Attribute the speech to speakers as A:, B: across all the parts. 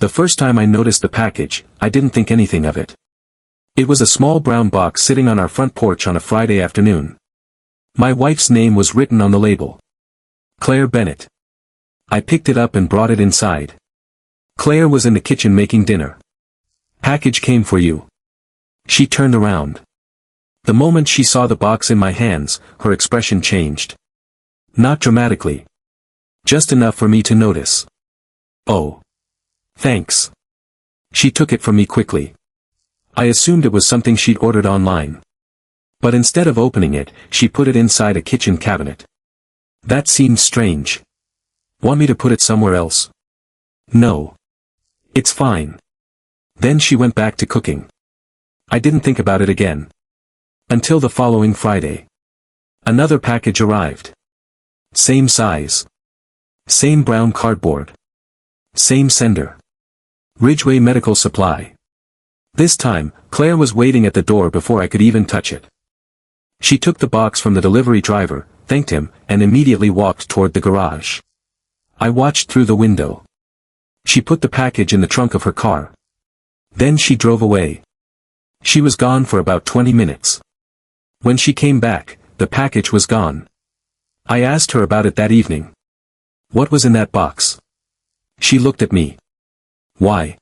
A: The first time I noticed the package, I didn't think anything of it. It was a small brown box sitting on our front porch on a Friday afternoon. My wife's name was written on the label. Claire Bennett. I picked it up and brought it inside. Claire was in the kitchen making dinner. Package came for you. She turned around. The moment she saw the box in my hands, her expression changed. Not dramatically. Just enough for me to notice. Oh. Thanks. She took it from me quickly. I assumed it was something she'd ordered online. But instead of opening it, she put it inside a kitchen cabinet. That seemed strange. Want me to put it somewhere else? No. It's fine. Then she went back to cooking. I didn't think about it again. Until the following Friday. Another package arrived. Same size. Same brown cardboard. Same sender. Ridgeway Medical Supply. This time, Claire was waiting at the door before I could even touch it. She took the box from the delivery driver, thanked him, and immediately walked toward the garage. I watched through the window. She put the package in the trunk of her car. Then she drove away. She was gone for about 20 minutes. When she came back, the package was gone. I asked her about it that evening. What was in that box? She looked at me. Why?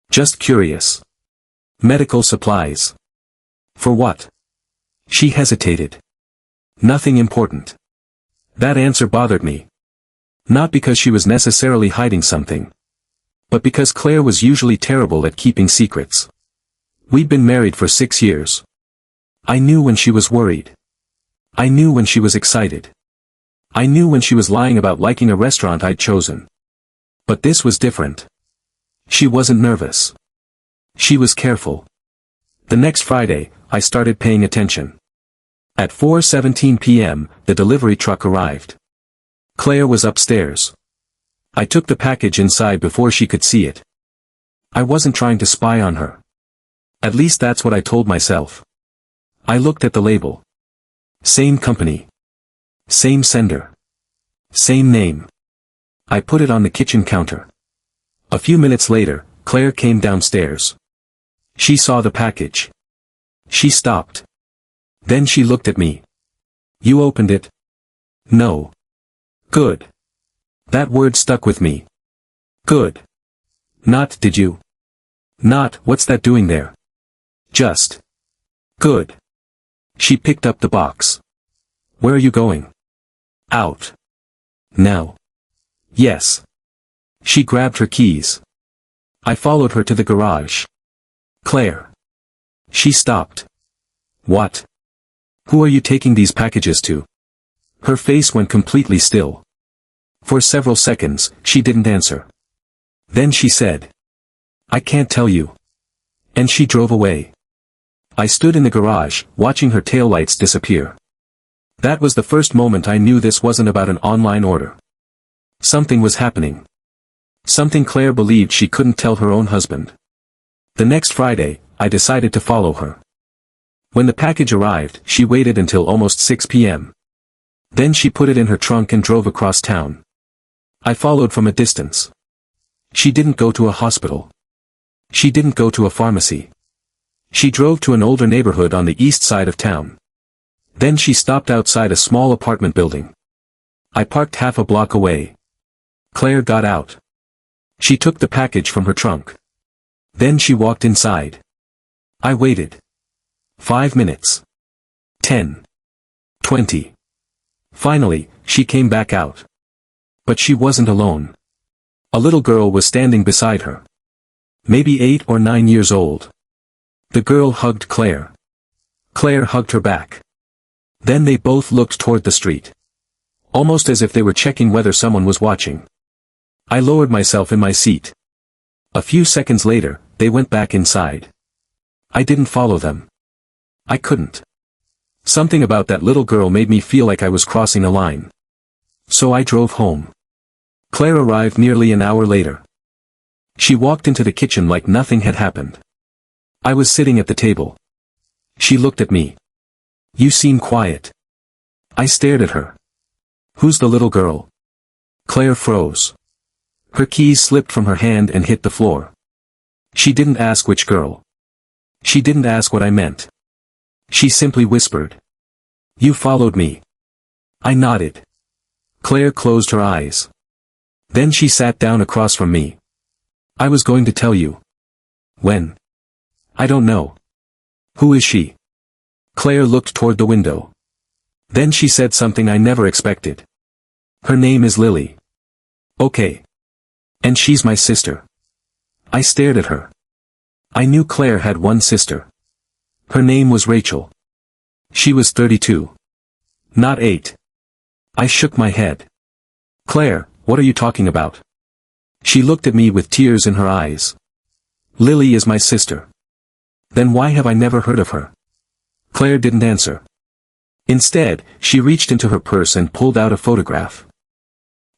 A: Just curious. Medical supplies. For what? She hesitated. Nothing important. That answer bothered me. Not because she was necessarily hiding something. But because Claire was usually terrible at keeping secrets. We'd been married for 6 years. I knew when she was worried. I knew when she was excited. I knew when she was lying about liking a restaurant I'd chosen. But this was different. She wasn't nervous. She was careful. The next Friday, I started paying attention. At 4:17 p.m., the delivery truck arrived. Claire was upstairs. I took the package inside before she could see it. I wasn't trying to spy on her. At least that's what I told myself. I looked at the label. Same company. Same sender. Same name. I put it on the kitchen counter. A few minutes later, Claire came downstairs. She saw the package. She stopped. Then she looked at me. You opened it? No. Good. That word stuck with me. Good. Not did you? Not what's that doing there? Just. Good. She picked up the box. Where are you going? Out. Now. Yes. She grabbed her keys. I followed her to the garage. Claire. She stopped. What? Who are you taking these packages to? Her face went completely still. For several seconds, she didn't answer. Then she said. I can't tell you. And she drove away. I stood in the garage, watching her taillights disappear. That was the first moment I knew this wasn't about an online order. Something was happening. Something Claire believed she couldn't tell her own husband. The next Friday, I decided to follow her. When the package arrived, she waited until almost 6 p.m. Then she put it in her trunk and drove across town. I followed from a distance. She didn't go to a hospital. She didn't go to a pharmacy. She drove to an older neighborhood on the east side of town. Then she stopped outside a small apartment building. I parked half a block away. Claire got out. She took the package from her trunk. Then she walked inside. I waited. 5 minutes. 10. 20. Finally, she came back out. But she wasn't alone. A little girl was standing beside her. Maybe 8 or 9 years old. The girl hugged Claire. Claire hugged her back. Then they both looked toward the street. Almost as if they were checking whether someone was watching. I lowered myself in my seat. A few seconds later, they went back inside. I didn't follow them. I couldn't. Something about that little girl made me feel like I was crossing a line. So I drove home. Claire arrived nearly an hour later. She walked into the kitchen like nothing had happened. I was sitting at the table. She looked at me. You seem quiet. I stared at her. Who's the little girl? Claire froze. Her keys slipped from her hand and hit the floor. She didn't ask which girl. She didn't ask what I meant. She simply whispered. You followed me. I nodded. Claire closed her eyes. Then she sat down across from me. I was going to tell you. When? I don't know. Who is she? Claire looked toward the window. Then she said something I never expected. Her name is Lily. Okay. And she's my sister. I stared at her. I knew Claire had one sister. Her name was Rachel. She was 32. Not 8. I shook my head. Claire, what are you talking about? She looked at me with tears in her eyes. Lily is my sister. Then why have I never heard of her? Claire didn't answer. Instead, she reached into her purse and pulled out a photograph.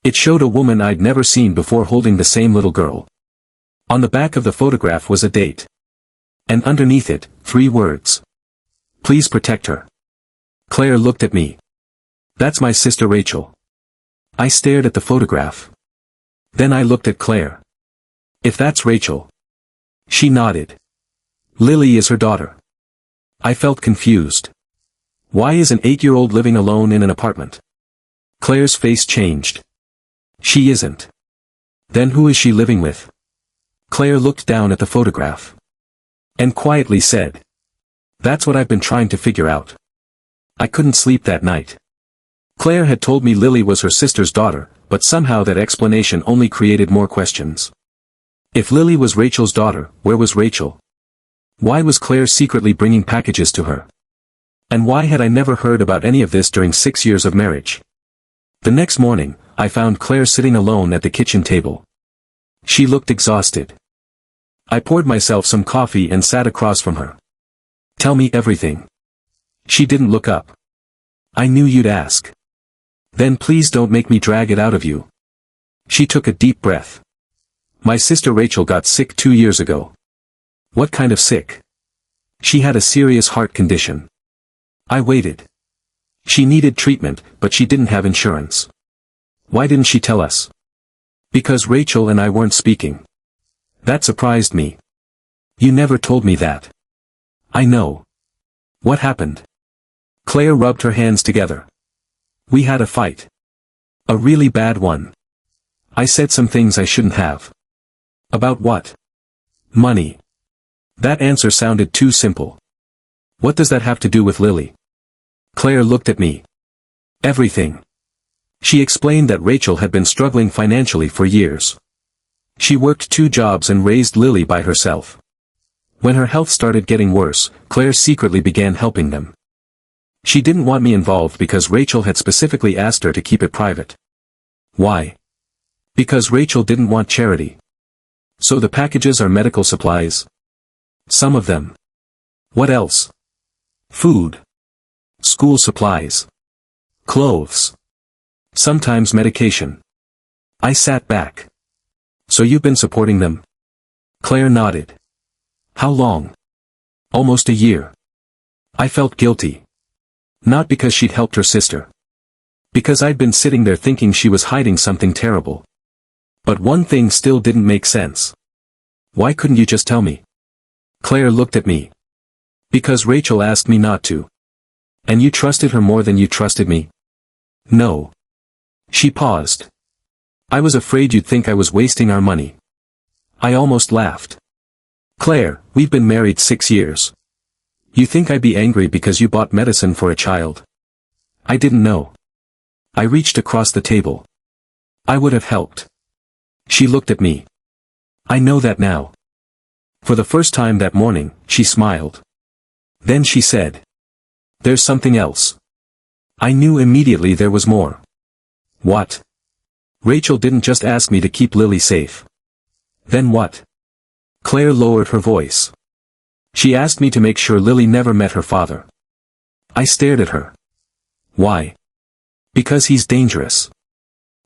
A: It showed a woman I'd never seen before holding the same little girl. On the back of the photograph was a date. And underneath it, 3 words. Please protect her. Claire looked at me. That's my sister Rachel. I stared at the photograph. Then I looked at Claire. If that's Rachel. She nodded. Lily is her daughter. I felt confused. Why is an 8-year-old living alone in an apartment? Claire's face changed. She isn't. Then who is she living with? Claire looked down at the photograph. And quietly said. That's what I've been trying to figure out. I couldn't sleep that night. Claire had told me Lily was her sister's daughter, but somehow that explanation only created more questions. If Lily was Rachel's daughter, where was Rachel? Why was Claire secretly bringing packages to her? And why had I never heard about any of this during 6 years of marriage? The next morning, I found Claire sitting alone at the kitchen table. She looked exhausted. I poured myself some coffee and sat across from her. Tell me everything. She didn't look up. I knew you'd ask. Then please don't make me drag it out of you. She took a deep breath. My sister Rachel got sick 2 years ago. What kind of sick? She had a serious heart condition. I waited. She needed treatment, but she didn't have insurance. Why didn't she tell us? Because Rachel and I weren't speaking. That surprised me. You never told me that. I know. What happened? Claire rubbed her hands together. We had a fight. A really bad one. I said some things I shouldn't have. About what? Money. That answer sounded too simple. What does that have to do with Lily? Claire looked at me. Everything. She explained that Rachel had been struggling financially for years. She worked 2 jobs and raised Lily by herself. When her health started getting worse, Claire secretly began helping them. She didn't want me involved because Rachel had specifically asked her to keep it private. Why? Because Rachel didn't want charity. So the packages are medical supplies? Some of them. What else? Food. School supplies. Clothes. Sometimes medication. I sat back. So you've been supporting them? Claire nodded. How long? Almost a year. I felt guilty. Not because she'd helped her sister. Because I'd been sitting there thinking she was hiding something terrible. But one thing still didn't make sense. Why couldn't you just tell me? Claire looked at me. Because Rachel asked me not to. And you trusted her more than you trusted me? No. She paused. I was afraid you'd think I was wasting our money. I almost laughed. Claire, we've been married 6 years. You think I'd be angry because you bought medicine for a child? I didn't know. I reached across the table. I would have helped. She looked at me. I know that now. For the first time that morning, she smiled. Then she said. There's something else. I knew immediately there was more. What? Rachel didn't just ask me to keep Lily safe. Then what? Claire lowered her voice. She asked me to make sure Lily never met her father. I stared at her. Why? Because he's dangerous.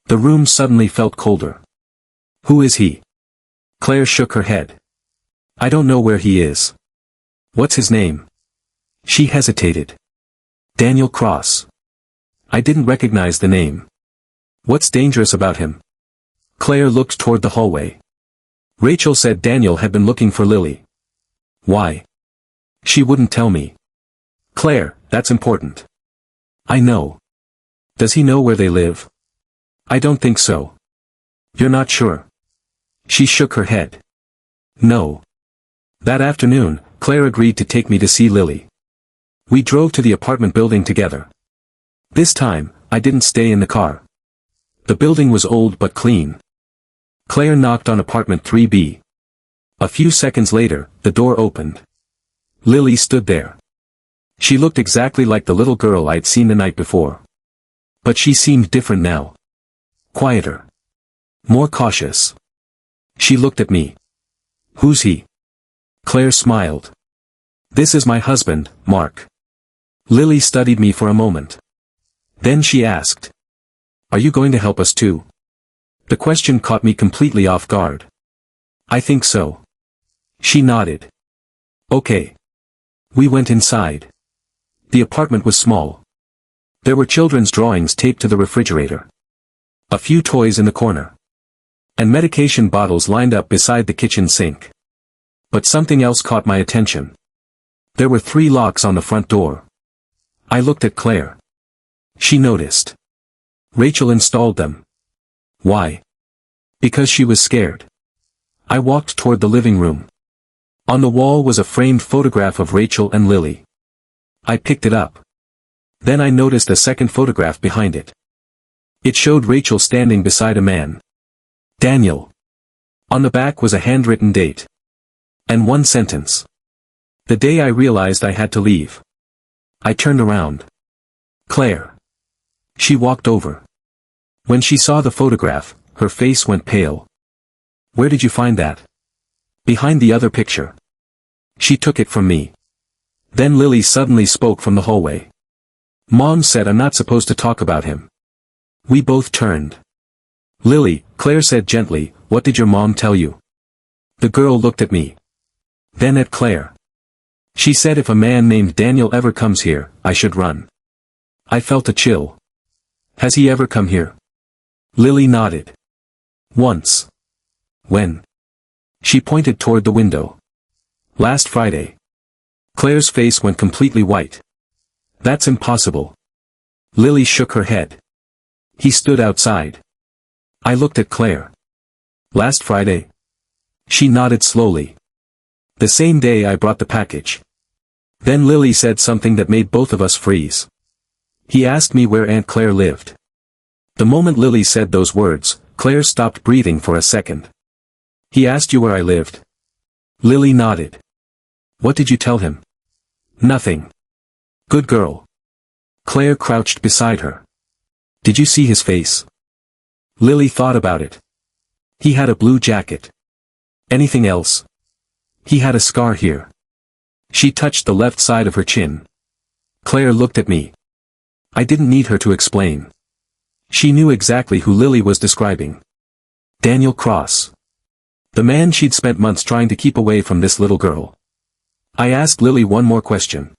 A: The room suddenly felt colder. Who is he? Claire shook her head. I don't know where he is. What's his name? She hesitated. Daniel Cross. I didn't recognize the name. What's dangerous about him? Claire looked toward the hallway. Rachel said Daniel had been looking for Lily. Why? She wouldn't tell me. Claire, that's important. I know. Does he know where they live? I don't think so. You're not sure? She shook her head. No. That afternoon, Claire agreed to take me to see Lily. We drove to the apartment building together. This time, I didn't stay in the car. The building was old but clean. Claire knocked on apartment 3B. A few seconds later, the door opened. Lily stood there. She looked exactly like the little girl I'd seen the night before. But she seemed different now. Quieter. More cautious. She looked at me. Who's he? Claire smiled. This is my husband, Mark. Lily studied me for a moment. Then she asked. Are you going to help us too? The question caught me completely off guard. I think so. She nodded. Okay. We went inside. The apartment was small. There were children's drawings taped to the refrigerator. A few toys in the corner. And medication bottles lined up beside the kitchen sink. But something else caught my attention. There were 3 locks on the front door. I looked at Claire. She noticed. Rachel installed them. Why? Because she was scared. I walked toward the living room. On the wall was a framed photograph of Rachel and Lily. I picked it up. Then I noticed a second photograph behind it. It showed Rachel standing beside a man. Daniel. On the back was a handwritten date. And one sentence. The day I realized I had to leave. I turned around. Claire. She walked over. When she saw the photograph, her face went pale. Where did you find that? Behind the other picture. She took it from me. Then Lily suddenly spoke from the hallway. Mom said I'm not supposed to talk about him. We both turned. Lily, Claire said gently, what did your mom tell you? The girl looked at me. Then at Claire. She said if a man named Daniel ever comes here, I should run. I felt a chill. Has he ever come here? Lily nodded. Once. When? She pointed toward the window. Last Friday. Claire's face went completely white. That's impossible. Lily shook her head. He stood outside. I looked at Claire. Last Friday? She nodded slowly. The same day I brought the package. Then Lily said something that made both of us freeze. He asked me where Aunt Claire lived. The moment Lily said those words, Claire stopped breathing for a second. He asked you where I lived? Lily nodded. What did you tell him? Nothing. Good girl. Claire crouched beside her. Did you see his face? Lily thought about it. He had a blue jacket. Anything else? He had a scar here. She touched the left side of her chin. Claire looked at me. I didn't need her to explain. She knew exactly who Lily was describing. Daniel Cross. The man she'd spent months trying to keep away from this little girl. I asked Lily one more question.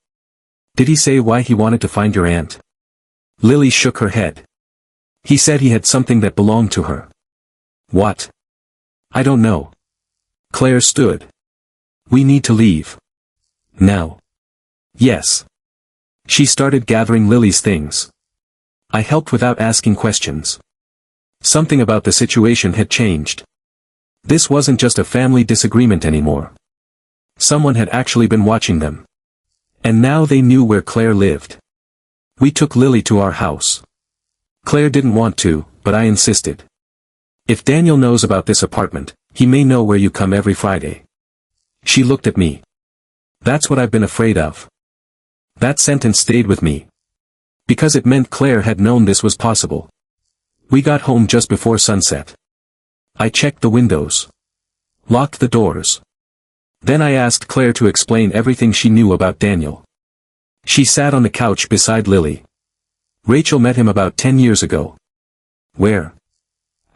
A: Did he say why he wanted to find your aunt? Lily shook her head. He said he had something that belonged to her. What? I don't know. Claire stood. We need to leave. Now. Yes. She started gathering Lily's things. I helped without asking questions. Something about the situation had changed. This wasn't just a family disagreement anymore. Someone had actually been watching them. And now they knew where Claire lived. We took Lily to our house. Claire didn't want to, but I insisted. If Daniel knows about this apartment, he may know where you come every Friday. She looked at me. That's what I've been afraid of. That sentence stayed with me. Because it meant Claire had known this was possible. We got home just before sunset. I checked the windows. Locked the doors. Then I asked Claire to explain everything she knew about Daniel. She sat on the couch beside Lily. Rachel met him about 10 years ago. Where?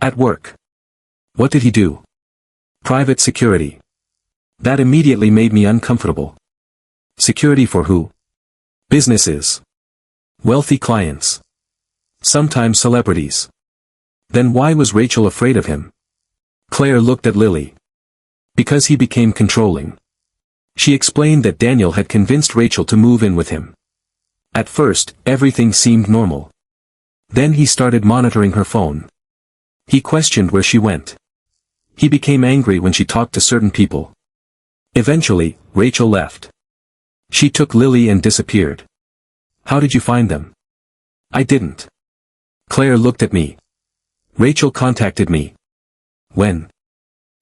A: At work. What did he do? Private security. That immediately made me uncomfortable. Security for who? Businesses. Wealthy clients. Sometimes celebrities. Then why was Rachel afraid of him? Claire looked at Lily. Because he became controlling. She explained that Daniel had convinced Rachel to move in with him. At first, everything seemed normal. Then he started monitoring her phone. He questioned where she went. He became angry when she talked to certain people. Eventually, Rachel left. She took Lily and disappeared. How did you find them? I didn't. Claire looked at me. Rachel contacted me. When?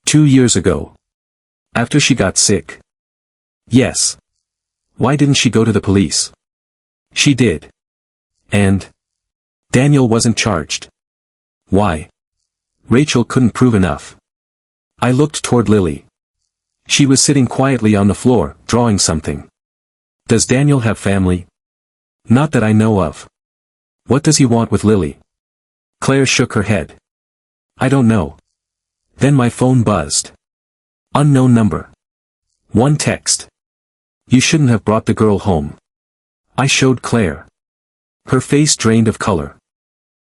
A: 2 years ago. After she got sick. Yes. Why didn't she go to the police? She did. And? Daniel wasn't charged. Why? Rachel couldn't prove enough. I looked toward Lily. She was sitting quietly on the floor, drawing something. Does Daniel have family? Not that I know of. What does he want with Lily? Claire shook her head. I don't know. Then my phone buzzed. Unknown number. One text. You shouldn't have brought the girl home. I showed Claire. Her face drained of color.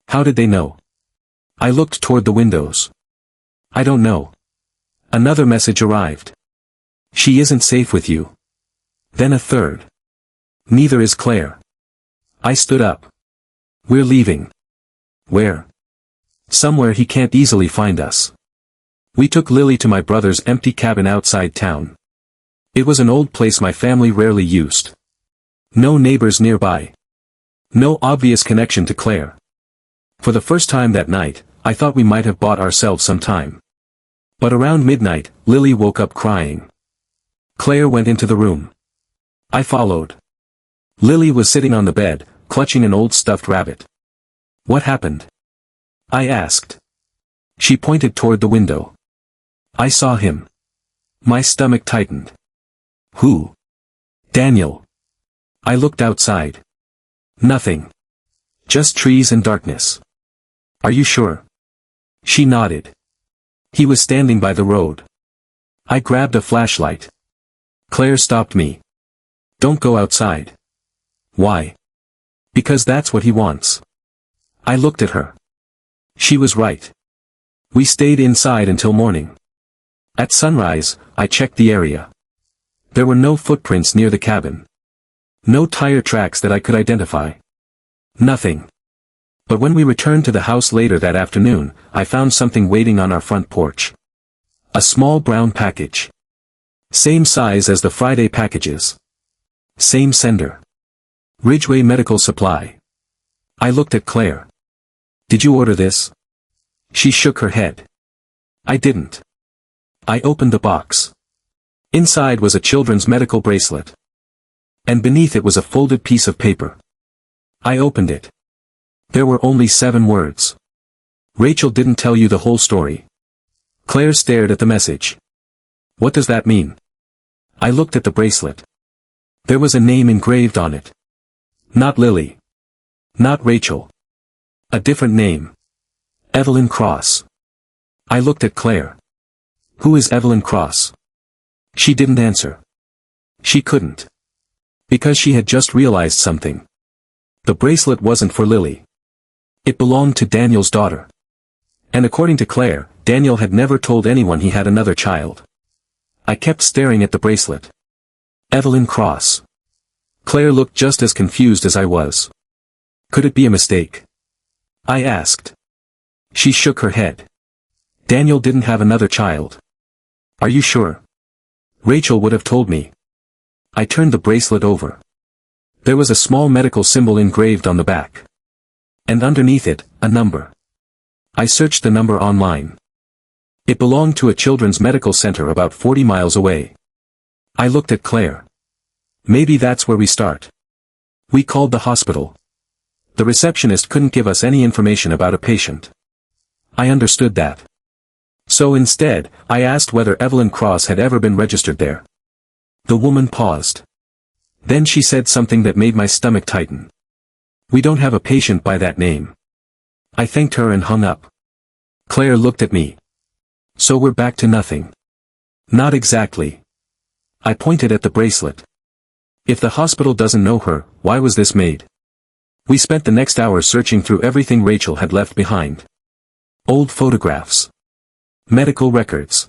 A: How did they know? I looked toward the windows. I don't know. Another message arrived. She isn't safe with you. Then a third. Neither is Claire. I stood up. We're leaving. Where? Somewhere he can't easily find us. We took Lily to my brother's empty cabin outside town. It was an old place my family rarely used. No neighbors nearby. No obvious connection to Claire. For the first time that night, I thought we might have bought ourselves some time. But around midnight, Lily woke up crying. Claire went into the room. I followed. Lily was sitting on the bed, clutching an old stuffed rabbit. What happened? I asked. She pointed toward the window. I saw him. My stomach tightened. Who? Daniel. I looked outside. Nothing. Just trees and darkness. Are you sure? She nodded. He was standing by the road. I grabbed a flashlight. Claire stopped me. Don't go outside. Why? Because that's what he wants. I looked at her. She was right. We stayed inside until morning. At sunrise, I checked the area. There were no footprints near the cabin. No tire tracks that I could identify. Nothing. But when we returned to the house later that afternoon, I found something waiting on our front porch. A small brown package. Same size as the Friday packages. Same sender. Ridgeway Medical Supply. I looked at Claire. Did you order this? She shook her head. I didn't. I opened the box. Inside was a children's medical bracelet. And beneath it was a folded piece of paper. I opened it. There were only 7 words. Rachel didn't tell you the whole story. Claire stared at the message. What does that mean? I looked at the bracelet. There was a name engraved on it. Not Lily. Not Rachel. A different name. Evelyn Cross. I looked at Claire. Who is Evelyn Cross? She didn't answer. She couldn't. Because she had just realized something. The bracelet wasn't for Lily. It belonged to Daniel's daughter. And according to Claire, Daniel had never told anyone he had another child. I kept staring at the bracelet. Evelyn Cross. Claire looked just as confused as I was. Could it be a mistake? I asked. She shook her head. Daniel didn't have another child. Are you sure? Rachel would have told me. I turned the bracelet over. There was a small medical symbol engraved on the back. And underneath it, a number. I searched the number online. It belonged to a children's medical center about 40 miles away. I looked at Claire. Maybe that's where we start. We called the hospital. The receptionist couldn't give us any information about a patient. I understood that. So instead, I asked whether Evelyn Cross had ever been registered there. The woman paused. Then she said something that made my stomach tighten. We don't have a patient by that name. I thanked her and hung up. Claire looked at me. So we're back to nothing. Not exactly. I pointed at the bracelet. If the hospital doesn't know her, why was this made? We spent the next hour searching through everything Rachel had left behind. Old photographs. Medical records.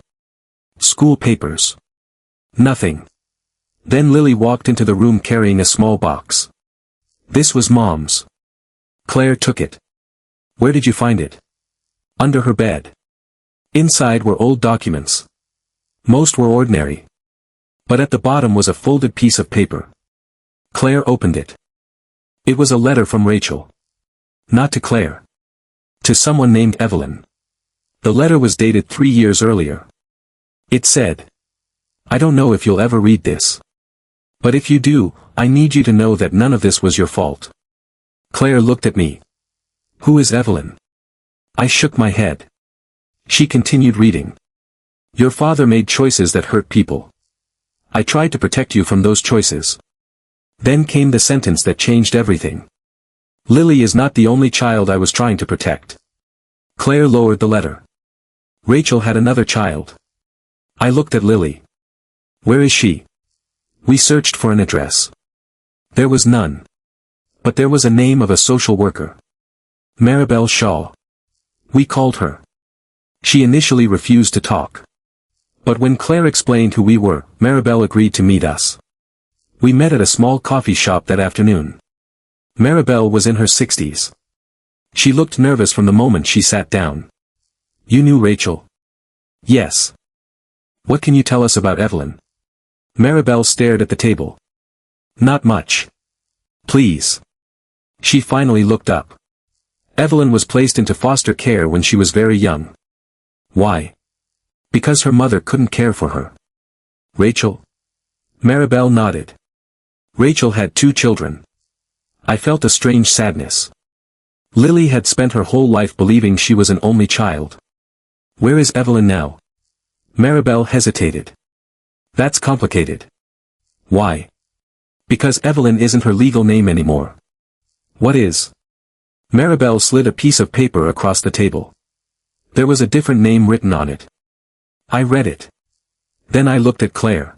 A: School papers. Nothing. Then Lily walked into the room carrying a small box. This was Mom's. Claire took it. Where did you find it? Under her bed. Inside were old documents. Most were ordinary. But at the bottom was a folded piece of paper. Claire opened it. It was a letter from Rachel. Not to Claire. To someone named Evelyn. The letter was dated 3 years earlier. It said, "I don't know if you'll ever read this. But if you do, I need you to know that none of this was your fault." Claire looked at me. "Who is Evelyn?" I shook my head. She continued reading. "Your father made choices that hurt people. I tried to protect you from those choices." Then came the sentence that changed everything. "Lily is not the only child I was trying to protect." Claire lowered the letter. "Rachel had another child." I looked at Lily. "Where is she?" We searched for an address. There was none. But there was a name of a social worker. Maribel Shaw. We called her. She initially refused to talk. But when Claire explained who we were, Maribel agreed to meet us. We met at a small coffee shop that afternoon. Maribel was in her 60s. She looked nervous from the moment she sat down. "You knew Rachel?" "Yes." "What can you tell us about Evelyn?" Maribel stared at the table. "Not much. Please." She finally looked up. "Evelyn was placed into foster care when she was very young." "Why?" "Because her mother couldn't care for her." "Rachel?" Maribel nodded. "Rachel had 2 children." I felt a strange sadness. Lily had spent her whole life believing she was an only child. "Where is Evelyn now?" Maribel hesitated. "That's complicated." "Why?" "Because Evelyn isn't her legal name anymore." "What is?" Maribel slid a piece of paper across the table. There was a different name written on it. I read it. Then I looked at Claire.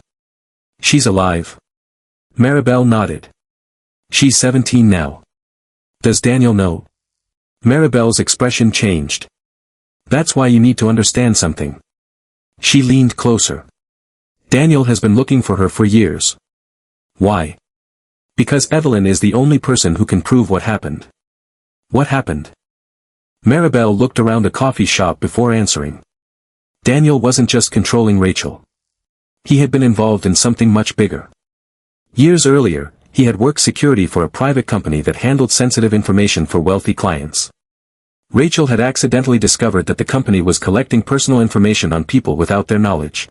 A: "She's alive." Maribel nodded. "She's 17 now." "Does Daniel know?" Maribel's expression changed. "That's why you need to understand something." She leaned closer. "Daniel has been looking for her for years." "Why?" "Because Evelyn is the only person who can prove what happened." "What happened?" Maribel looked around the coffee shop before answering. Daniel wasn't just controlling Rachel. He had been involved in something much bigger. Years earlier, he had worked security for a private company that handled sensitive information for wealthy clients. Rachel had accidentally discovered that the company was collecting personal information on people without their knowledge.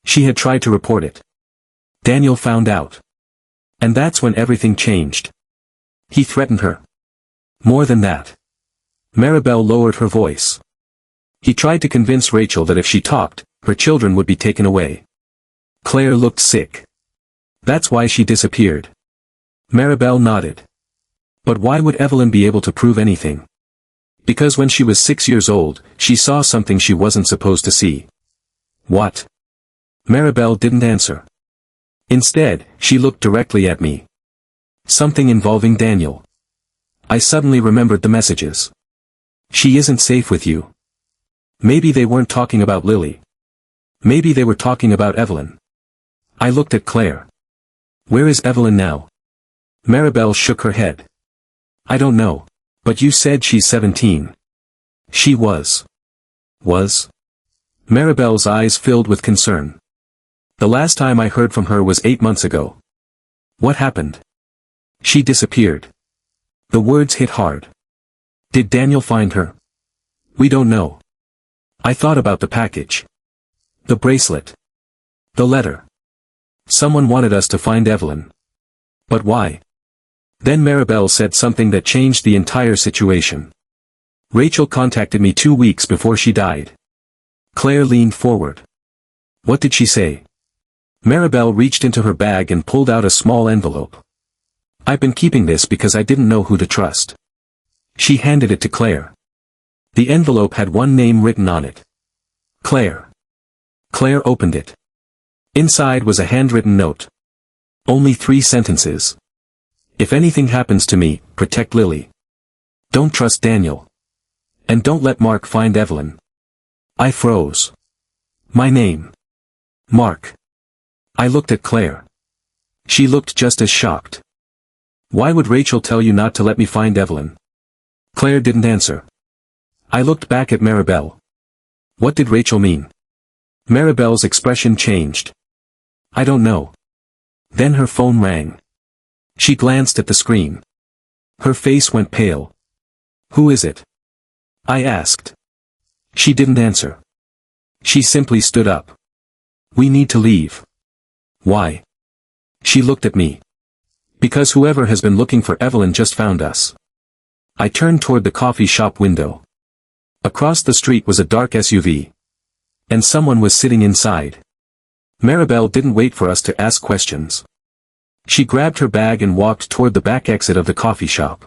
A: She had tried to report it. Daniel found out. And that's when everything changed. He threatened her. More than that. Maribel lowered her voice. He tried to convince Rachel that if she talked, her children would be taken away. Claire looked sick. That's why she disappeared. Maribel nodded. But why would Evelyn be able to prove anything? Because when she was 6 years old, she saw something she wasn't supposed to see. What? Maribel didn't answer. Instead, she looked directly at me. Something involving Daniel. I suddenly remembered the messages. "She isn't safe with you." Maybe they weren't talking about Lily. Maybe they were talking about Evelyn. I looked at Claire. "Where is Evelyn now?" Maribel shook her head. "I don't know. But you said she's 17. She was. Was? Maribel's eyes filled with concern. The last time I heard from her was 8 months ago. What happened? She disappeared. The words hit hard. Did Daniel find her? We don't know. I thought about the package. The bracelet. The letter. Someone wanted us to find Evelyn. But why? Then Maribel said something that changed the entire situation. Rachel contacted me 2 weeks before she died. Claire leaned forward. What did she say? Maribel reached into her bag and pulled out a small envelope. I've been keeping this because I didn't know who to trust. She handed it to Claire. The envelope had one name written on it. Claire. Claire opened it. Inside was a handwritten note. Only 3 sentences. If anything happens to me, protect Lily. Don't trust Daniel. And don't let Mark find Evelyn. I froze. My name. Mark. I looked at Claire. She looked just as shocked. Why would Rachel tell you not to let me find Evelyn? Claire didn't answer. I looked back at Maribel. What did Rachel mean? Maribel's expression changed. I don't know. Then her phone rang. She glanced at the screen. Her face went pale. Who is it? I asked. She didn't answer. She simply stood up. We need to leave. Why? She looked at me. Because whoever has been looking for Evelyn just found us. I turned toward the coffee shop window. Across the street was a dark SUV. And someone was sitting inside. Maribel didn't wait for us to ask questions. She grabbed her bag and walked toward the back exit of the coffee shop.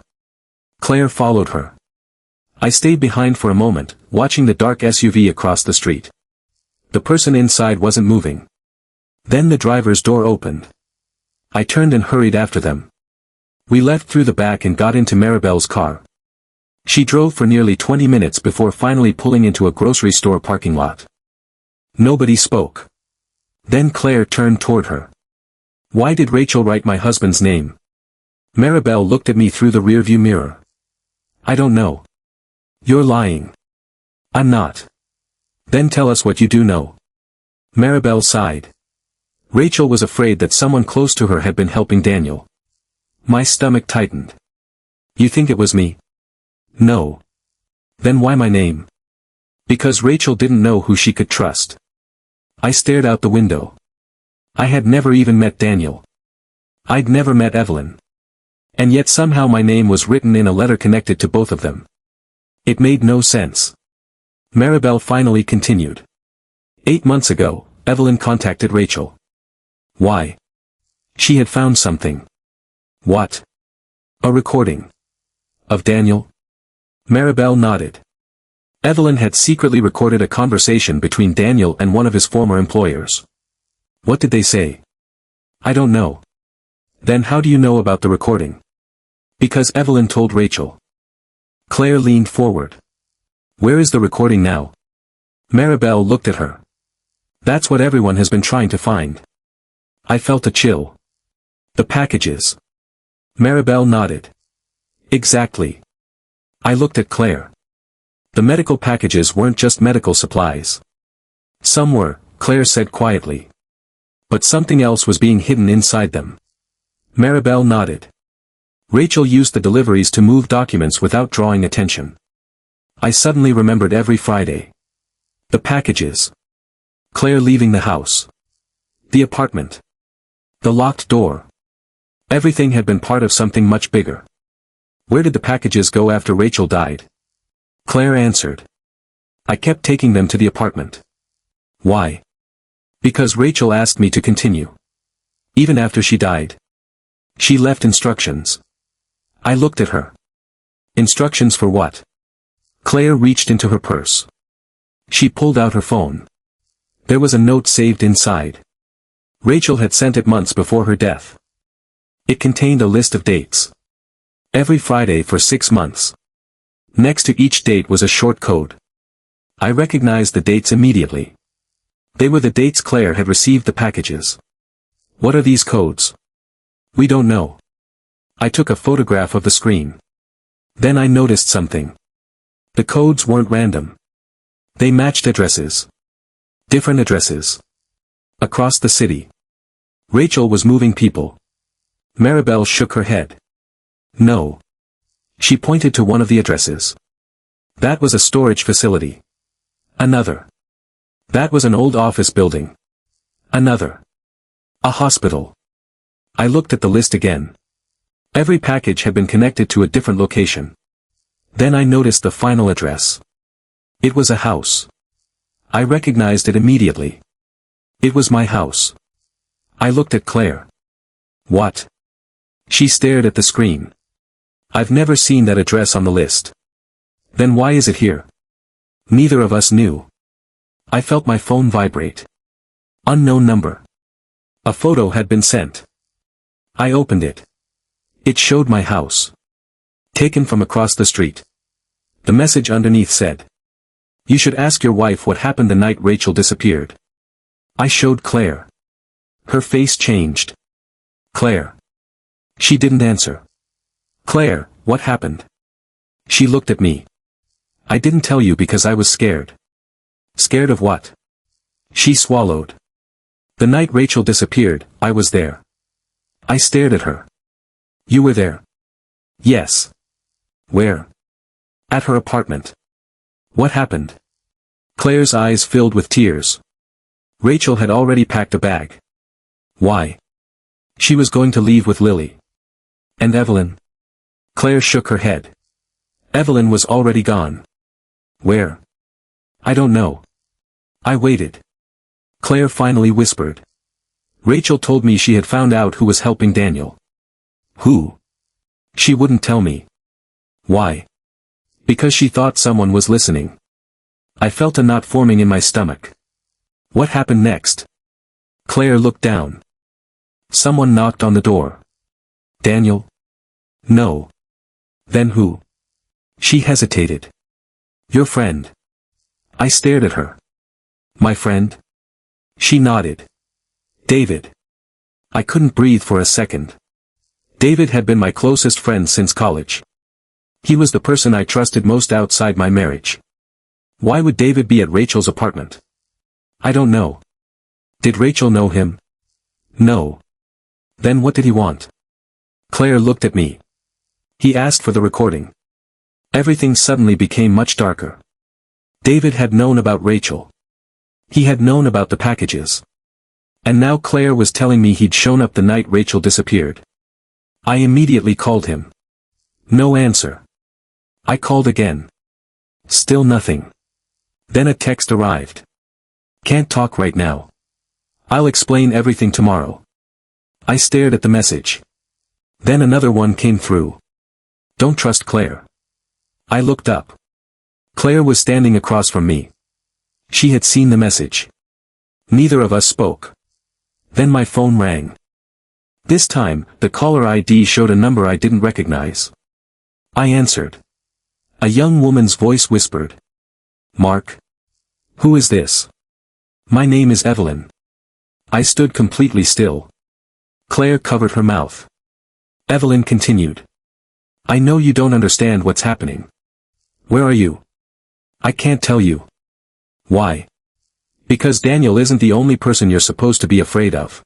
A: Claire followed her. I stayed behind for a moment, watching the dark SUV across the street. The person inside wasn't moving. Then the driver's door opened. I turned and hurried after them. We left through the back and got into Maribel's car. She drove for nearly 20 minutes before finally pulling into a grocery store parking lot. Nobody spoke. Then Claire turned toward her. Why did Rachel write my husband's name? Maribel looked at me through the rearview mirror. I don't know. You're lying. I'm not. Then tell us what you do know. Maribel sighed. Rachel was afraid that someone close to her had been helping Daniel. My stomach tightened. You think it was me? No. Then why my name? Because Rachel didn't know who she could trust. I stared out the window. I had never even met Daniel. I'd never met Evelyn. And yet somehow my name was written in a letter connected to both of them. It made no sense. Maribel finally continued. 8 months ago, Evelyn contacted Rachel. Why? She had found something. What? A recording. Of Daniel? Maribel nodded. Evelyn had secretly recorded a conversation between Daniel and one of his former employers. What did they say? I don't know. Then how do you know about the recording? Because Evelyn told Rachel. Claire leaned forward. Where is the recording now? Maribel looked at her. That's what everyone has been trying to find. I felt a chill. The packages. Maribel nodded. Exactly. I looked at Claire. The medical packages weren't just medical supplies. Some were, Claire said quietly. But something else was being hidden inside them. Maribel nodded. Rachel used the deliveries to move documents without drawing attention. I suddenly remembered every Friday. The packages. Claire leaving the house. The apartment. The locked door. Everything had been part of something much bigger. Where did the packages go after Rachel died? Claire answered. I kept taking them to the apartment. Why? Because Rachel asked me to continue. Even after she died. She left instructions. I looked at her. Instructions for what? Claire reached into her purse. She pulled out her phone. There was a note saved inside. Rachel had sent it months before her death. It contained a list of dates. Every Friday for 6 months. Next to each date was a short code. I recognized the dates immediately. They were the dates Claire had received the packages. What are these codes? We don't know. I took a photograph of the screen. Then I noticed something. The codes weren't random. They matched addresses. Different addresses. Across the city. Rachel was moving people. Maribel shook her head. No. She pointed to one of the addresses. That was a storage facility. Another. That was an old office building. Another. A hospital. I looked at the list again. Every package had been connected to a different location. Then I noticed the final address. It was a house. I recognized it immediately. It was my house. I looked at Claire. What? She stared at the screen. I've never seen that address on the list. Then why is it here? Neither of us knew. I felt my phone vibrate. Unknown number. A photo had been sent. I opened it. It showed my house. Taken from across the street. The message underneath said. You should ask your wife what happened the night Rachel disappeared. I showed Claire. Her face changed. Claire. She didn't answer. Claire, what happened? She looked at me. I didn't tell you because I was scared. Scared of what? She swallowed. The night Rachel disappeared, I was there. I stared at her. You were there? Yes. Where? At her apartment. What happened? Claire's eyes filled with tears. Rachel had already packed a bag. Why? She was going to leave with Lily. And Evelyn? Claire shook her head. Evelyn was already gone. Where? I don't know. I waited. Claire finally whispered. Rachel told me she had found out who was helping Daniel. Who? She wouldn't tell me. Why? Because she thought someone was listening. I felt a knot forming in my stomach. What happened next? Claire looked down. Someone knocked on the door. Daniel? No. Then who? She hesitated. Your friend. I stared at her. My friend? She nodded. David. I couldn't breathe for a second. David had been my closest friend since college. He was the person I trusted most outside my marriage. Why would David be at Rachel's apartment? I don't know. Did Rachel know him? No. Then what did he want? Claire looked at me. He asked for the recording. Everything suddenly became much darker. David had known about Rachel. He had known about the packages. And now Claire was telling me he'd shown up the night Rachel disappeared. I immediately called him. No answer. I called again. Still nothing. Then a text arrived. Can't talk right now. I'll explain everything tomorrow. I stared at the message. Then another one came through. Don't trust Claire. I looked up. Claire was standing across from me. She had seen the message. Neither of us spoke. Then my phone rang. This time, the caller ID showed a number I didn't recognize. I answered. A young woman's voice whispered. Mark? Who is this? My name is Evelyn. I stood completely still. Claire covered her mouth. Evelyn continued. I know you don't understand what's happening. Where are you? I can't tell you. Why? Because Daniel isn't the only person you're supposed to be afraid of.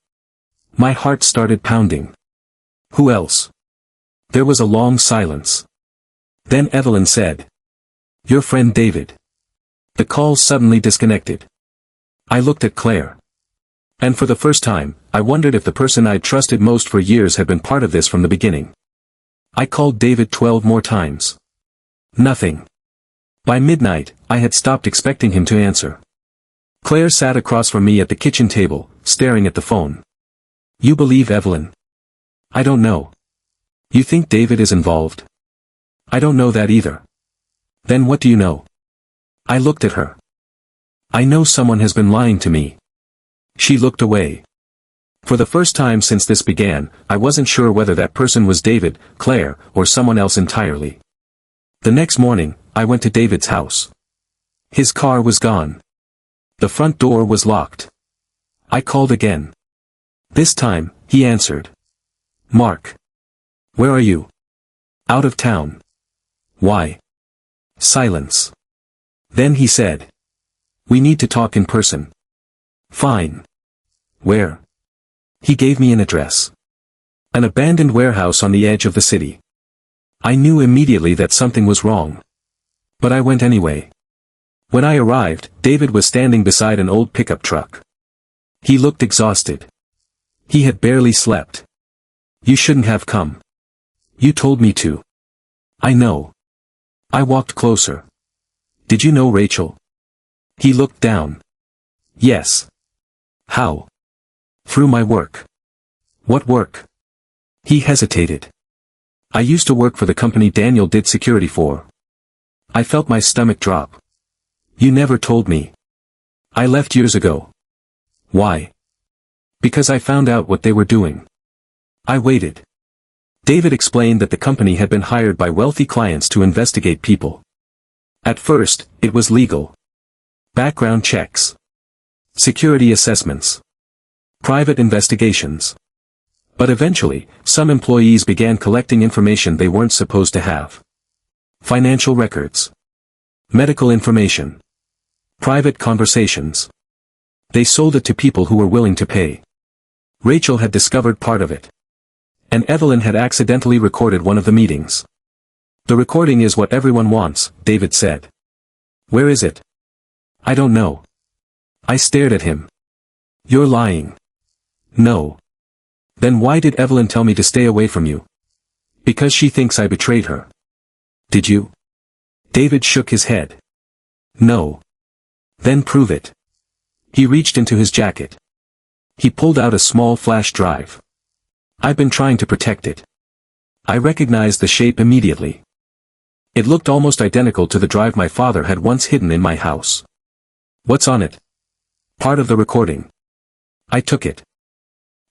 A: My heart started pounding. Who else? There was a long silence. Then Evelyn said. Your friend David. The call suddenly disconnected. I looked at Claire. And for the first time, I wondered if the person I'd trusted most for years had been part of this from the beginning. I called David 12 more times. Nothing. By midnight, I had stopped expecting him to answer. Claire sat across from me at the kitchen table, staring at the phone. You believe Evelyn? I don't know. You think David is involved? I don't know that either. Then what do you know? I looked at her. I know someone has been lying to me. She looked away. For the first time since this began, I wasn't sure whether that person was David, Claire, or someone else entirely. The next morning, I went to David's house. His car was gone. The front door was locked. I called again. This time, he answered. Mark. Where are you? Out of town. Why? Silence. Then he said. We need to talk in person. Fine. Where? He gave me an address. An abandoned warehouse on the edge of the city. I knew immediately that something was wrong. But I went anyway. When I arrived, David was standing beside an old pickup truck. He looked exhausted. He had barely slept. You shouldn't have come. You told me to. I know. I walked closer. Did you know Rachel? He looked down. Yes. How? Through my work. What work? He hesitated. I used to work for the company Daniel did security for. I felt my stomach drop. You never told me. I left years ago. Why? Because I found out what they were doing. I waited. David explained that the company had been hired by wealthy clients to investigate people. At first, it was legal. Background checks. Security assessments. Private investigations. But eventually, some employees began collecting information they weren't supposed to have. Financial records. Medical information. Private conversations. They sold it to people who were willing to pay. Rachel had discovered part of it. And Evelyn had accidentally recorded one of the meetings. The recording is what everyone wants, David said. Where is it? I don't know. I stared at him. You're lying. No. Then why did Evelyn tell me to stay away from you? Because she thinks I betrayed her. Did you? David shook his head. No. Then prove it. He reached into his jacket. He pulled out a small flash drive. I've been trying to protect it. I recognized the shape immediately. It looked almost identical to the drive my father had once hidden in my house. What's on it? Part of the recording. I took it.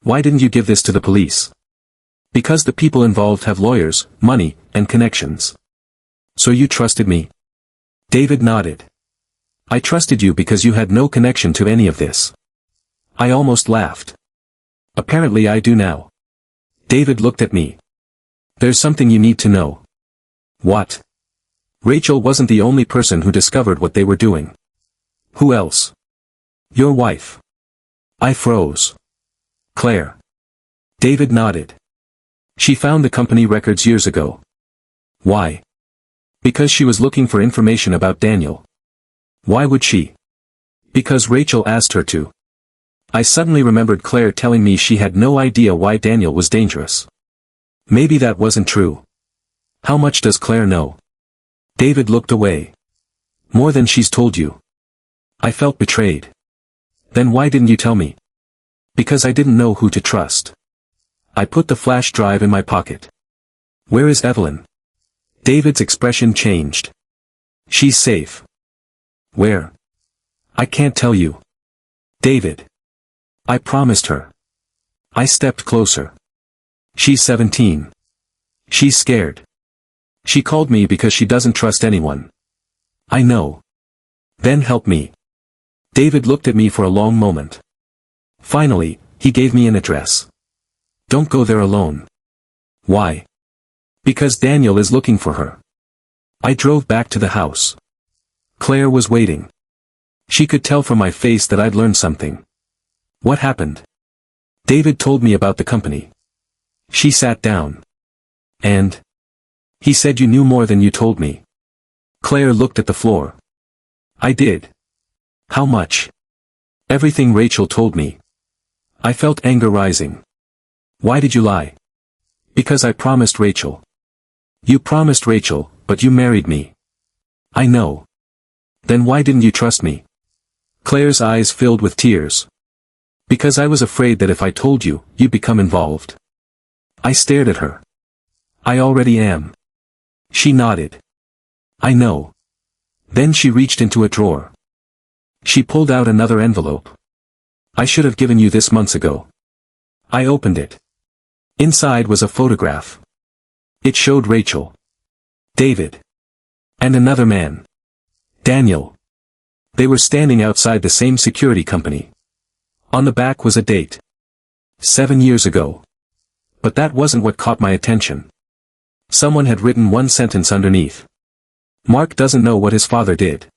A: Why didn't you give this to the police? Because the people involved have lawyers, money, and connections. So you trusted me? David nodded. I trusted you because you had no connection to any of this. I almost laughed. Apparently I do now. David looked at me. There's something you need to know. What? Rachel wasn't the only person who discovered what they were doing. Who else? Your wife. I froze. Claire. David nodded. She found the company records years ago. Why? Because she was looking for information about Daniel. Why would she? Because Rachel asked her to. I suddenly remembered Claire telling me she had no idea why Daniel was dangerous. Maybe that wasn't true. How much does Claire know? David looked away. More than she's told you. I felt betrayed. Then why didn't you tell me? Because I didn't know who to trust. I put the flash drive in my pocket. Where is Evelyn? David's expression changed. She's safe. Where? I can't tell you. David. I promised her. I stepped closer. She's 17. She's scared. She called me because she doesn't trust anyone. I know. Then help me. David looked at me for a long moment. Finally, he gave me an address. Don't go there alone. Why? Because Daniel is looking for her. I drove back to the house. Claire was waiting. She could tell from my face that I'd learned something. What happened? David told me about the company. She sat down. And? He said you knew more than you told me. Claire looked at the floor. I did. How much? Everything Rachel told me. I felt anger rising. Why did you lie? Because I promised Rachel. You promised Rachel, but you married me. I know. Then why didn't you trust me? Claire's eyes filled with tears. Because I was afraid that if I told you, you'd become involved. I stared at her. I already am. She nodded. I know. Then she reached into a drawer. She pulled out another envelope. I should have given you this months ago. I opened it. Inside was a photograph. It showed Rachel. David. And another man. Daniel. They were standing outside the same security company. On the back was a date. 7 years ago. But that wasn't what caught my attention. Someone had written one sentence underneath. Mark doesn't know what his father did.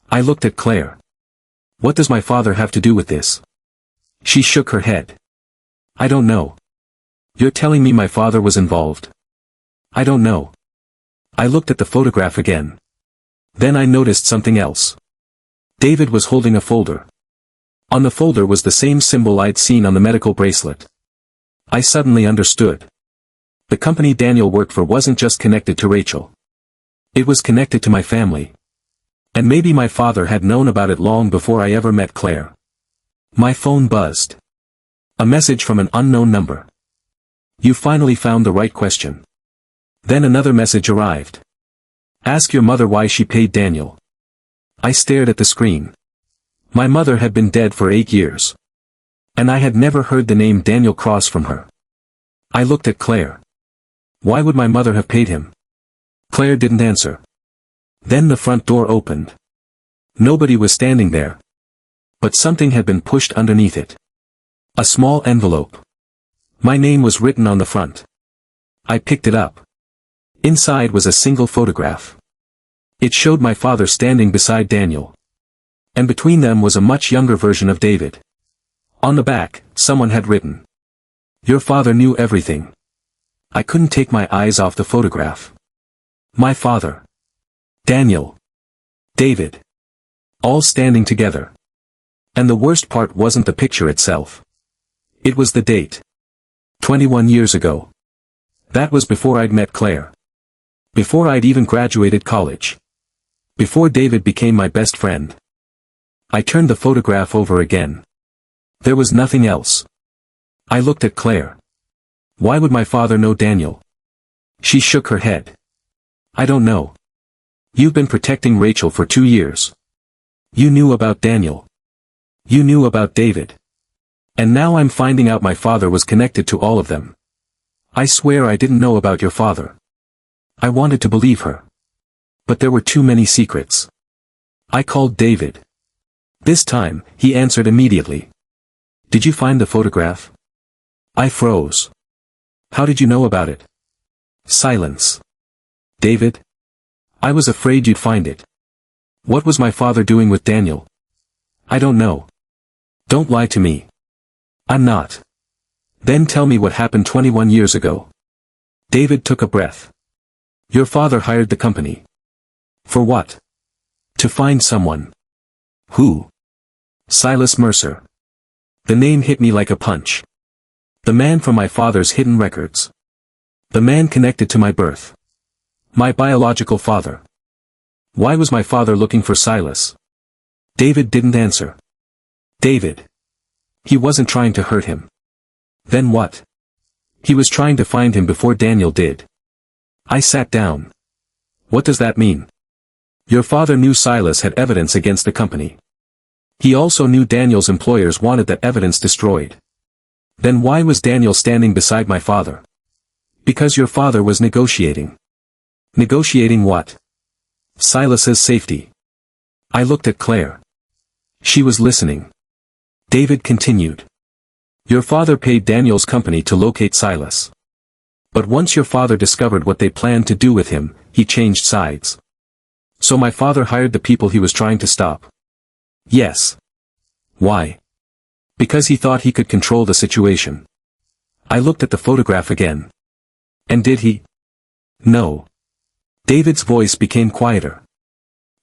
A: I looked at Claire. What does my father have to do with this? She shook her head. I don't know. You're telling me my father was involved? I don't know. I looked at the photograph again. Then I noticed something else. David was holding a folder. On the folder was the same symbol I'd seen on the medical bracelet. I suddenly understood. The company Daniel worked for wasn't just connected to Rachel. It was connected to my family. And maybe my father had known about it long before I ever met Claire. My phone buzzed. A message from an unknown number. You finally found the right question. Then another message arrived. Ask your mother why she paid Daniel. I stared at the screen. My mother had been dead for 8 years. And I had never heard the name Daniel Cross from her. I looked at Claire. Why would my mother have paid him? Claire didn't answer. Then the front door opened. Nobody was standing there. But something had been pushed underneath it. A small envelope. My name was written on the front. I picked it up. Inside was a single photograph. It showed my father standing beside Daniel. And between them was a much younger version of David. On the back, someone had written, "Your father knew everything." I couldn't take my eyes off the photograph. My father. Daniel. David. All standing together. And the worst part wasn't the picture itself. It was the date. 21 years ago. That was before I'd met Claire. Before I'd even graduated college. Before David became my best friend. I turned the photograph over again. There was nothing else. I looked at Claire. Why would my father know Daniel? She shook her head. I don't know. You've been protecting Rachel for 2 years. You knew about Daniel. You knew about David. And now I'm finding out my father was connected to all of them. I swear I didn't know about your father. I wanted to believe her. But there were too many secrets. I called David. This time, he answered immediately. Did you find the photograph? I froze. How did you know about it? Silence. David? I was afraid you'd find it. What was my father doing with Daniel? I don't know. Don't lie to me. I'm not. Then tell me what happened 21 years ago. David took a breath. Your father hired the company. For what? To find someone. Who? Silas Mercer. The name hit me like a punch. The man from my father's hidden records. The man connected to my birth. My biological father. Why was my father looking for Silas? David didn't answer. David. He wasn't trying to hurt him. Then what? He was trying to find him before Daniel did. I sat down. What does that mean? Your father knew Silas had evidence against the company. He also knew Daniel's employers wanted that evidence destroyed. Then why was Daniel standing beside my father? Because your father was negotiating. Negotiating what? Silas's safety. I looked at Claire. She was listening. David continued. Your father paid Daniel's company to locate Silas. But once your father discovered what they planned to do with him, he changed sides. So my father hired the people he was trying to stop. Yes. Why? Because he thought he could control the situation. I looked at the photograph again. And did he? No. David's voice became quieter.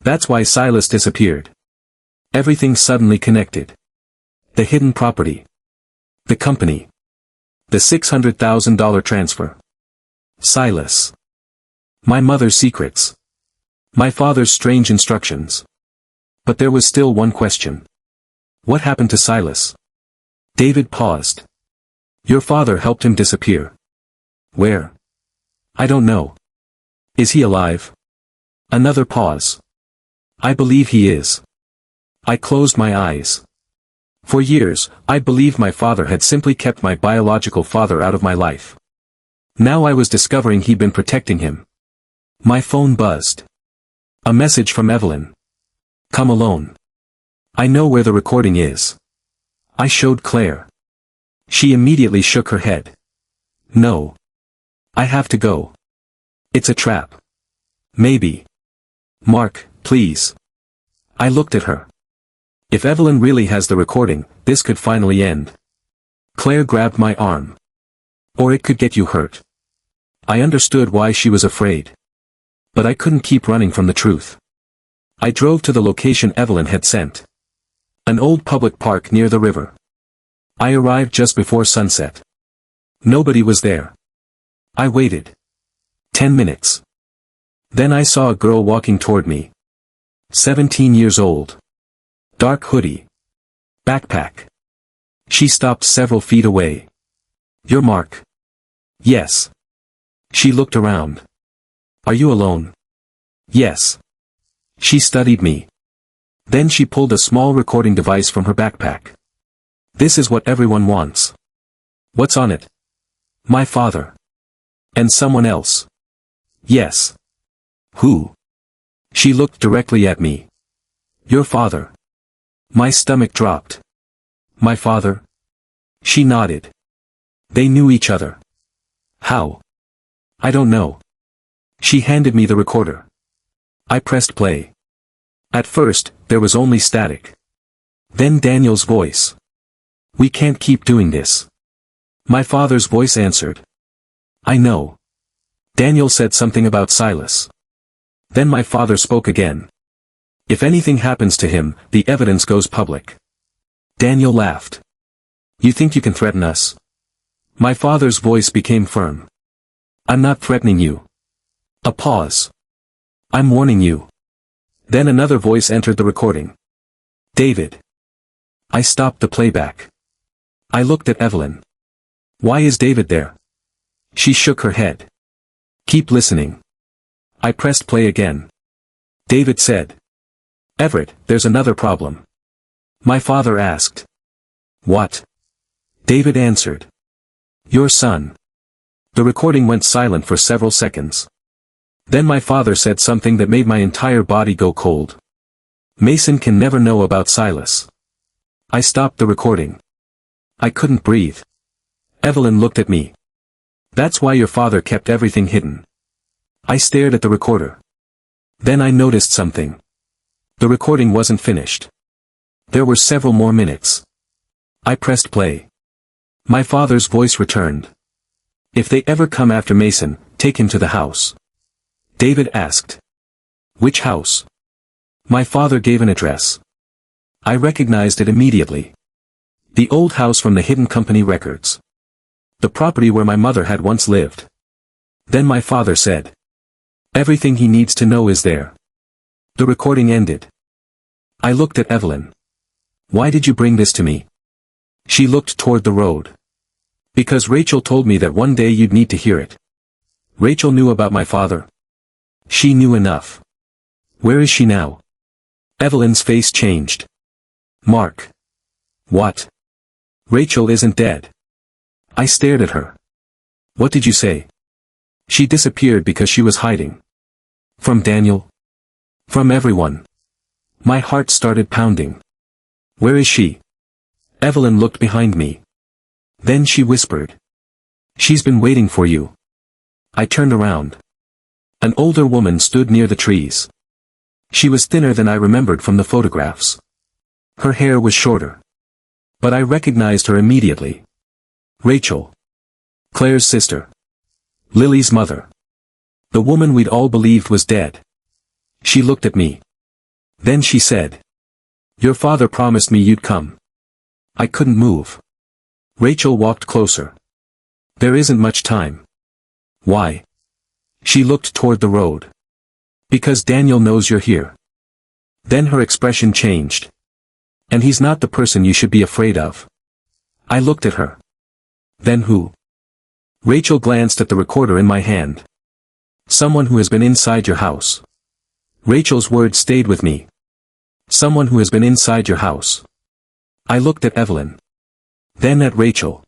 A: That's why Silas disappeared. Everything suddenly connected. The hidden property. The company. The $600,000 transfer. Silas. My mother's secrets. My father's strange instructions. But there was still one question. What happened to Silas? David paused. Your father helped him disappear. Where? I don't know. Is he alive? Another pause. I believe he is. I closed my eyes. For years, I believed my father had simply kept my biological father out of my life. Now I was discovering he'd been protecting him. My phone buzzed. A message from Evelyn. Come alone. I know where the recording is. I showed Claire. She immediately shook her head. No. I have to go. It's a trap. Maybe. Mark, please. I looked at her. If Evelyn really has the recording, this could finally end. Claire grabbed my arm. Or it could get you hurt. I understood why she was afraid. But I couldn't keep running from the truth. I drove to the location Evelyn had sent. An old public park near the river. I arrived just before sunset. Nobody was there. I waited. 10 minutes. Then I saw a girl walking toward me. 17 years old. Dark hoodie. Backpack. She stopped several feet away. Your Mark? Yes. She looked around. Are you alone? Yes. She studied me. Then she pulled a small recording device from her backpack. This is what everyone wants. What's on it? My father. And someone else. Yes. Who? She looked directly at me. Your father. My stomach dropped. My father? She nodded. They knew each other. How? I don't know. She handed me the recorder. I pressed play. At first, there was only static. Then Daniel's voice. We can't keep doing this. My father's voice answered. I know. Daniel said something about Silas. Then my father spoke again. If anything happens to him, the evidence goes public. Daniel laughed. You think you can threaten us? My father's voice became firm. I'm not threatening you. A pause. I'm warning you. Then another voice entered the recording. David. I stopped the playback. I looked at Evelyn. Why is David there? She shook her head. Keep listening. I pressed play again. David said. Everett, there's another problem. My father asked. What? David answered. Your son. The recording went silent for several seconds. Then my father said something that made my entire body go cold. Mason can never know about Silas. I stopped the recording. I couldn't breathe. Evelyn looked at me. That's why your father kept everything hidden. I stared at the recorder. Then I noticed something. The recording wasn't finished. There were several more minutes. I pressed play. My father's voice returned. If they ever come after Mason, take him to the house. David asked. Which house? My father gave an address. I recognized it immediately. The old house from the hidden company records. The property where my mother had once lived. Then my father said. Everything he needs to know is there. The recording ended. I looked at Evelyn. Why did you bring this to me? She looked toward the road. Because Rachel told me that one day you'd need to hear it. Rachel knew about my father. She knew enough. Where is she now? Evelyn's face changed. Mark. What? Rachel isn't dead. I stared at her. What did you say? She disappeared because she was hiding. From Daniel? From everyone. My heart started pounding. Where is she? Evelyn looked behind me. Then she whispered. She's been waiting for you. I turned around. An older woman stood near the trees. She was thinner than I remembered from the photographs. Her hair was shorter. But I recognized her immediately. Rachel. Claire's sister. Lily's mother. The woman we'd all believed was dead. She looked at me. Then she said. Your father promised me you'd come. I couldn't move. Rachel walked closer. There isn't much time. Why? She looked toward the road. Because Daniel knows you're here. Then her expression changed. And he's not the person you should be afraid of. I looked at her. Then who? Rachel glanced at the recorder in my hand. Someone who has been inside your house. Rachel's words stayed with me. Someone who has been inside your house. I looked at Evelyn. Then at Rachel.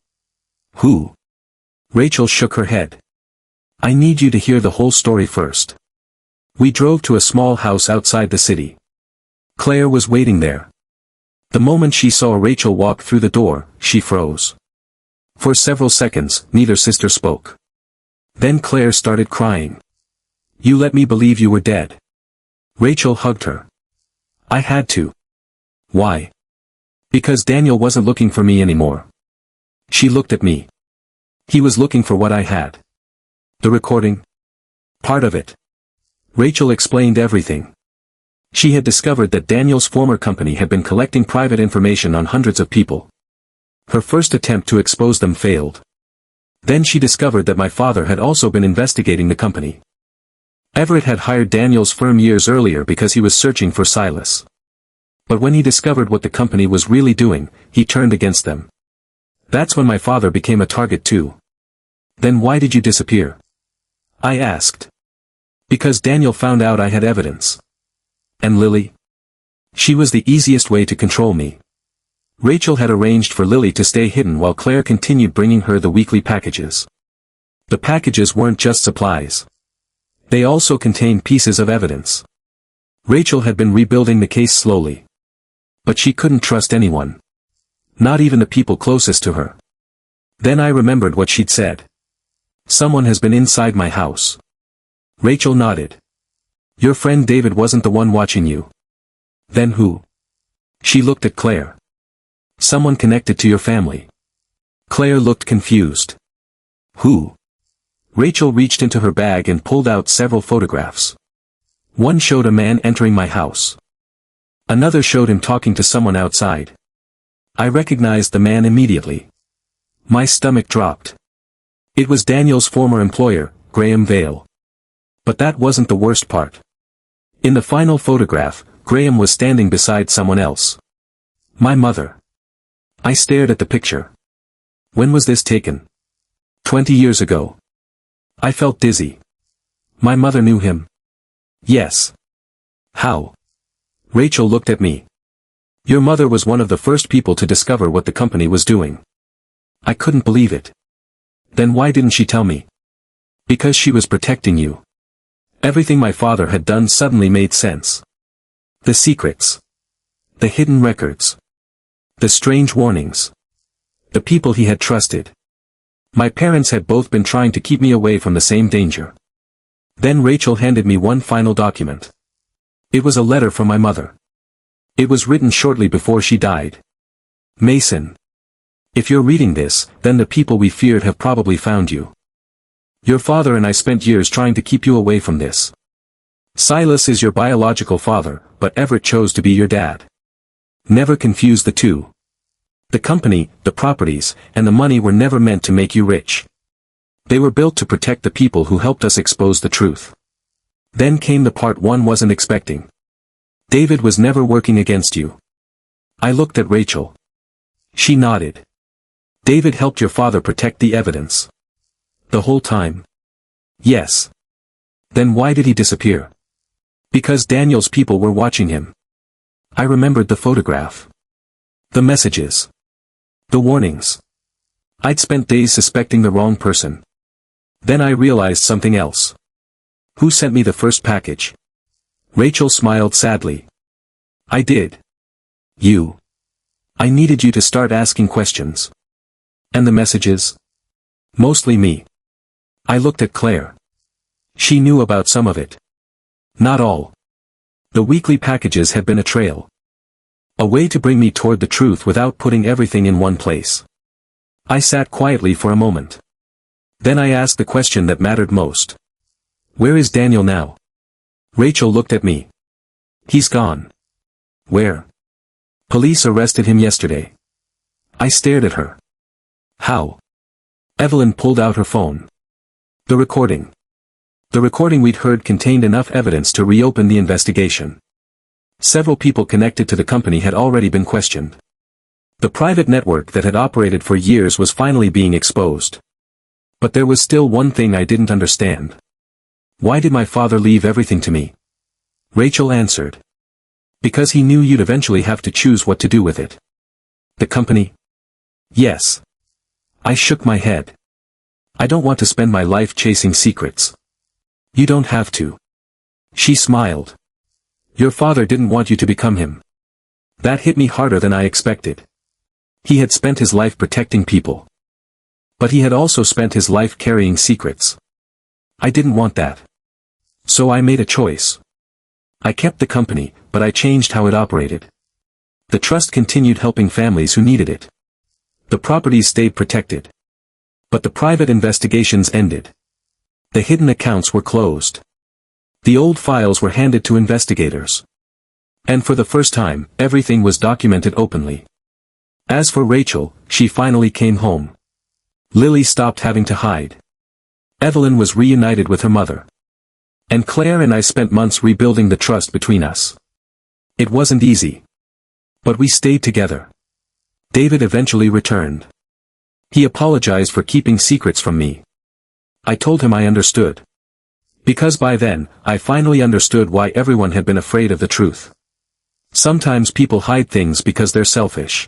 A: Who? Rachel shook her head. I need you to hear the whole story first. We drove to a small house outside the city. Claire was waiting there. The moment she saw Rachel walk through the door, she froze. For several seconds, neither sister spoke. Then Claire started crying. You let me believe you were dead. Rachel hugged her. I had to. Why? Because Daniel wasn't looking for me anymore. She looked at me. He was looking for what I had. The recording? Part of it. Rachel explained everything. She had discovered that Daniel's former company had been collecting private information on hundreds of people. Her first attempt to expose them failed. Then she discovered that my father had also been investigating the company. Everett had hired Daniel's firm years earlier because he was searching for Silas. But when he discovered what the company was really doing, he turned against them. That's when my father became a target too. Then why did you disappear? I asked. Because Daniel found out I had evidence. And Lily? She was the easiest way to control me. Rachel had arranged for Lily to stay hidden while Claire continued bringing her the weekly packages. The packages weren't just supplies. They also contained pieces of evidence. Rachel had been rebuilding the case slowly. But she couldn't trust anyone. Not even the people closest to her. Then I remembered what she'd said. Someone has been inside my house. Rachel nodded. Your friend David wasn't the one watching you. Then who? She looked at Claire. Someone connected to your family. Claire looked confused. Who? Rachel reached into her bag and pulled out several photographs. One showed a man entering my house. Another showed him talking to someone outside. I recognized the man immediately. My stomach dropped. It was Daniel's former employer, Graham Vale. But that wasn't the worst part. In the final photograph, Graham was standing beside someone else. My mother. I stared at the picture. When was this taken? 20 years ago. I felt dizzy. My mother knew him. Yes. How? Rachel looked at me. Your mother was one of the first people to discover what the company was doing. I couldn't believe it. Then why didn't she tell me? Because she was protecting you. Everything my father had done suddenly made sense. The secrets. The hidden records. The strange warnings. The people he had trusted. My parents had both been trying to keep me away from the same danger. Then Rachel handed me one final document. It was a letter from my mother. It was written shortly before she died. Mason. If you're reading this, then the people we feared have probably found you. Your father and I spent years trying to keep you away from this. Silas is your biological father, but Everett chose to be your dad. Never confuse the two. The company, the properties, and the money were never meant to make you rich. They were built to protect the people who helped us expose the truth. Then came the part one wasn't expecting. David was never working against you. I looked at Rachel. She nodded. David helped your father protect the evidence. The whole time? Yes. Then why did he disappear? Because Daniel's people were watching him. I remembered the photograph. The messages. The warnings. I'd spent days suspecting the wrong person. Then I realized something else. Who sent me the first package? Rachel smiled sadly. I did. You. I needed you to start asking questions. And the messages? Mostly me. I looked at Claire. She knew about some of it. Not all. The weekly packages had been a trail. A way to bring me toward the truth without putting everything in one place. I sat quietly for a moment. Then I asked the question that mattered most. Where is Daniel now? Rachel looked at me. He's gone. Where? Police arrested him yesterday. I stared at her. How? Evelyn pulled out her phone. The recording. The recording we'd heard contained enough evidence to reopen the investigation. Several people connected to the company had already been questioned. The private network that had operated for years was finally being exposed. But there was still one thing I didn't understand. Why did my father leave everything to me? Rachel answered. Because he knew you'd eventually have to choose what to do with it. The company? Yes. I shook my head. I don't want to spend my life chasing secrets. You don't have to. She smiled. Your father didn't want you to become him. That hit me harder than I expected. He had spent his life protecting people. But he had also spent his life carrying secrets. I didn't want that. So I made a choice. I kept the company, but I changed how it operated. The trust continued helping families who needed it. The properties stayed protected. But the private investigations ended. The hidden accounts were closed. The old files were handed to investigators. And for the first time, everything was documented openly. As for Rachel, she finally came home. Lily stopped having to hide. Evelyn was reunited with her mother. And Claire and I spent months rebuilding the trust between us. It wasn't easy. But we stayed together. David eventually returned. He apologized for keeping secrets from me. I told him I understood. Because by then, I finally understood why everyone had been afraid of the truth. Sometimes people hide things because they're selfish.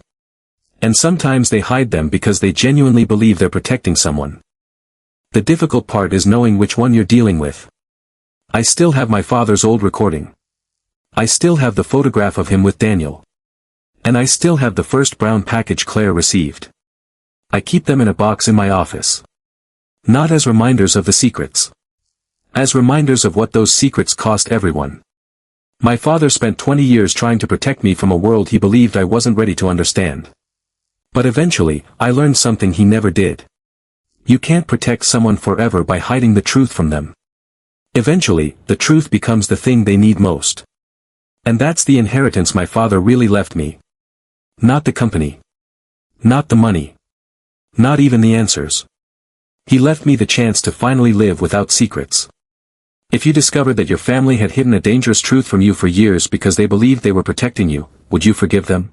A: And sometimes they hide them because they genuinely believe they're protecting someone. The difficult part is knowing which one you're dealing with. I still have my father's old recording. I still have the photograph of him with Daniel. And I still have the first brown package Claire received. I keep them in a box in my office. Not as reminders of the secrets. As reminders of what those secrets cost everyone. My father spent 20 years trying to protect me from a world he believed I wasn't ready to understand. But eventually, I learned something he never did. You can't protect someone forever by hiding the truth from them. Eventually, the truth becomes the thing they need most. And that's the inheritance my father really left me. Not the company. Not the money. Not even the answers. He left me the chance to finally live without secrets. If you discovered that your family had hidden a dangerous truth from you for years because they believed they were protecting you, would you forgive them?